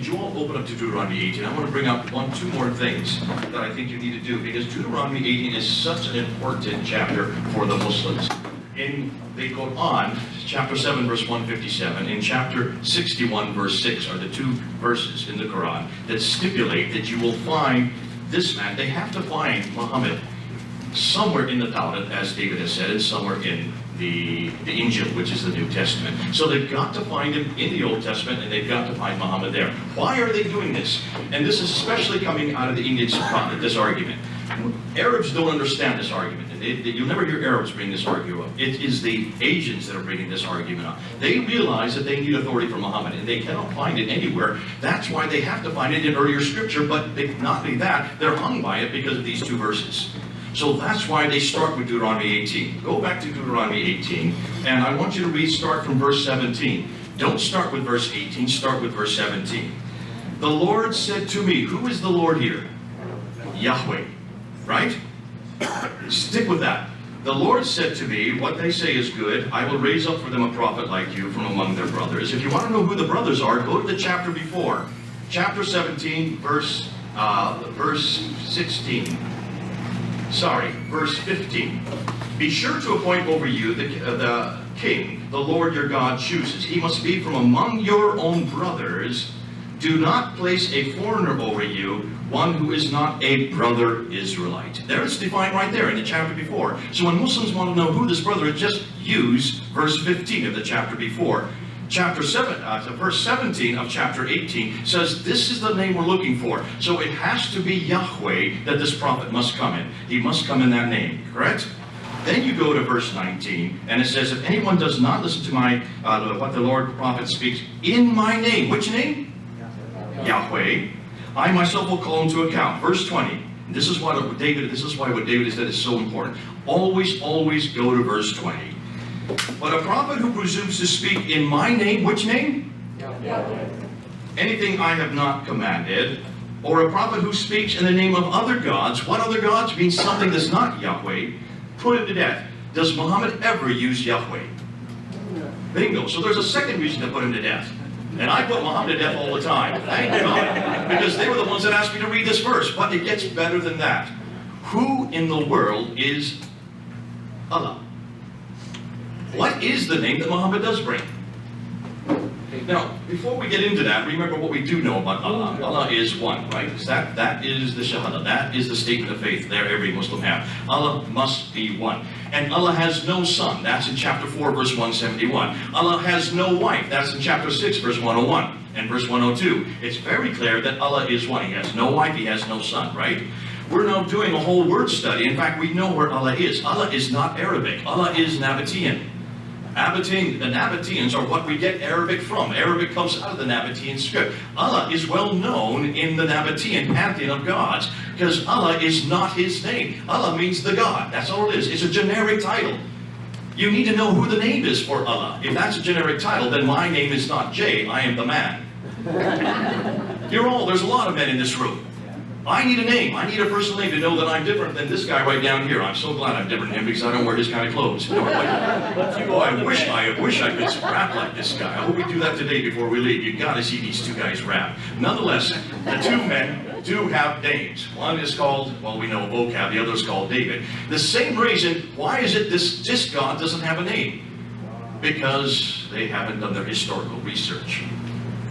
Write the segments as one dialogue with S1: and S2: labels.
S1: you all open up to Deuteronomy 18? I want to bring up two more things that I think you need to do, because Deuteronomy 18 is such an important chapter for the Muslims. They go on, chapter 7, verse 157, in chapter 61, verse 6 are the two verses in the Quran that stipulate that you will find this man. They have to find Muhammad somewhere in the Tawrat, as David has said, and somewhere in the Injil, which is the New Testament. So they've got to find him in the Old Testament, and they've got to find Muhammad there. Why are they doing this? And this is especially coming out of the Indian subcontinent, this argument. Arabs don't understand this argument. You'll never hear Arabs bring this argument up. It is the Asians that are bringing this argument up. They realize that they need authority from Muhammad, and they cannot find it anywhere. That's why they have to find it in earlier scripture, but not only that, they're hung by it because of these two verses. So that's why they start with Deuteronomy 18. Go back to Deuteronomy 18, and I want you to start from verse 17. Don't start with verse 18, start with verse 17. The Lord said to me, who is the Lord here? Yahweh, right? Stick with that. The Lord said to me, what they say is good. I will raise up for them a prophet like you from among their brothers. If you want to know who the brothers are, go to the chapter before. Chapter 17, verse 16. Sorry, verse 15. Be sure to appoint over you the king, the Lord your God chooses. He must be from among your own brothers. Do not place a foreigner over you, one who is not a brother Israelite. There it's defined right there in the chapter before. So when Muslims want to know who this brother is, just use verse 15 of the chapter before. Chapter 7, verse 17 of chapter 18 says this is the name we're looking for. So it has to be Yahweh that this prophet must come in. He must come in that name, correct? Then you go to verse 19, and it says, if anyone does not listen to my what the Lord prophet speaks in my name, which name? Yahweh, I myself will call him to account. Verse 20. This is what what David has said is so important. Always, always go to verse 20. But a prophet who presumes to speak in my name, which name? Yahweh. Anything I have not commanded, or a prophet who speaks in the name of other gods. What other gods? Means something that's not Yahweh. Put him to death. Does Muhammad ever use Yahweh? Bingo. So there's a second reason to put him to death. And I put Muhammad to death all the time. Thank God. Because they were the ones that asked me to read this verse. But it gets better than that. Who in the world is Allah? What is the name that Muhammad does bring? Now, before we get into that, remember what we do know about Allah. Allah is one, right? That is the Shahada. That is the statement of faith there every Muslim have. Allah must be one. And Allah has no son. That's in chapter 4, verse 171. Allah has no wife. That's in chapter 6, verse 101 and verse 102. It's very clear that Allah is one. He has no wife. He has no son, right? We're now doing a whole word study. In fact, we know where Allah is. Allah is not Arabic. Allah is Nabatean. The Nabateans are what we get Arabic from. Arabic comes out of the Nabatean script. Allah is well known in the Nabatean pantheon of gods because Allah is not his name. Allah means the God. That's all it is. It's a generic title. You need to know who the name is for Allah. If that's a generic title, then my name is not Jay. I am the man. There's a lot of men in this room. I need a name. I need a personal name to know that I'm different than this guy right down here. I'm so glad I'm different than him because I don't wear his kind of clothes. I wish I could rap like this guy. I hope we do that today before we leave. You've got to see these two guys rap. Nonetheless, the two men do have names. One is called, well, we know vocab. The other is called David. The same reason, why is it this God doesn't have a name? Because they haven't done their historical research.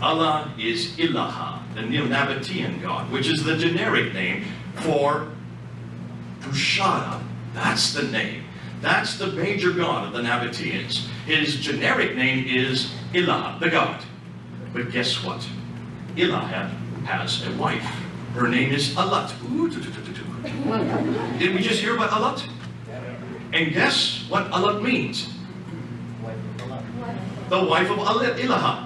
S1: Allah is Ilaha, the Nabatean God, which is the generic name for Tushara. That's the name. That's the major god of the Nabateans. His generic name is Ilah, the God. But guess what? Ilah has a wife. Her name is Alat. Did we just hear about Alat? And guess what Alat means? The wife of Ilaha.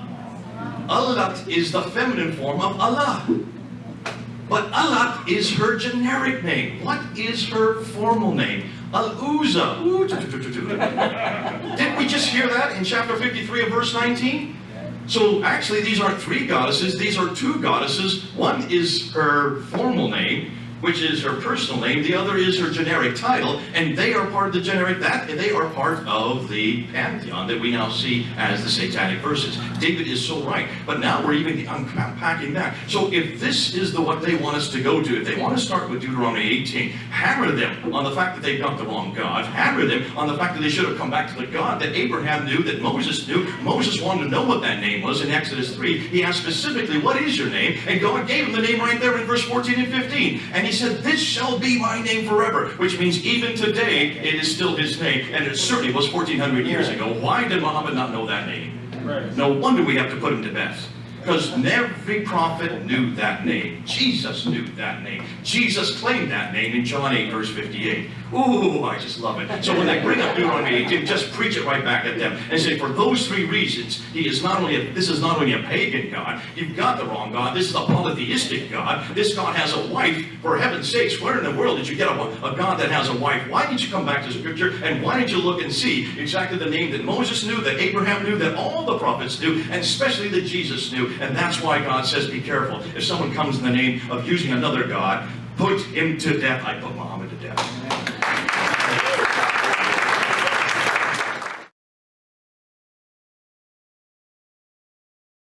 S1: Alat is the feminine form of Allah. But Alat is her generic name. What is her formal name? Al-Uzza. Didn't we just hear that in chapter 53 of verse 19? So actually these aren't three goddesses, these are two goddesses. One is her formal name, which is her personal name. The other is her generic title, and they are part of the they are part of the pantheon that we now see as the satanic verses. David is so right. But now we're even unpacking that. So if this is what they want us to go to, if they want to start with Deuteronomy 18, hammer them on the fact that they've got the wrong God. Hammer them on the fact that they should have come back to the God that Abraham knew, that Moses knew. Moses wanted to know what that name was in Exodus 3. He asked specifically, what is your name? And God gave him the name right there in verse 14 and 15. And he said, this shall be my name forever, which means even today it is still his name. And it certainly was 1400 years ago. Why did Muhammad not know that name? Right. No wonder we have to put him to death. Because every prophet knew that name. Jesus knew that name. Jesus claimed that name in John 8, verse 58. Ooh, I just love it. So when they bring up Deuteronomy 18, just preach it right back at them and say, for those three reasons, this is not only a pagan God. You've got the wrong God. This is a polytheistic God. This God has a wife. For heaven's sakes, where in the world did you get a God that has a wife? Why didn't you come back to Scripture? And why did you look and see exactly the name that Moses knew, that Abraham knew, that all the prophets knew, and especially that Jesus knew? And that's why God says, be careful. If someone comes in the name of using another God, put him to death. I put Muhammad to death.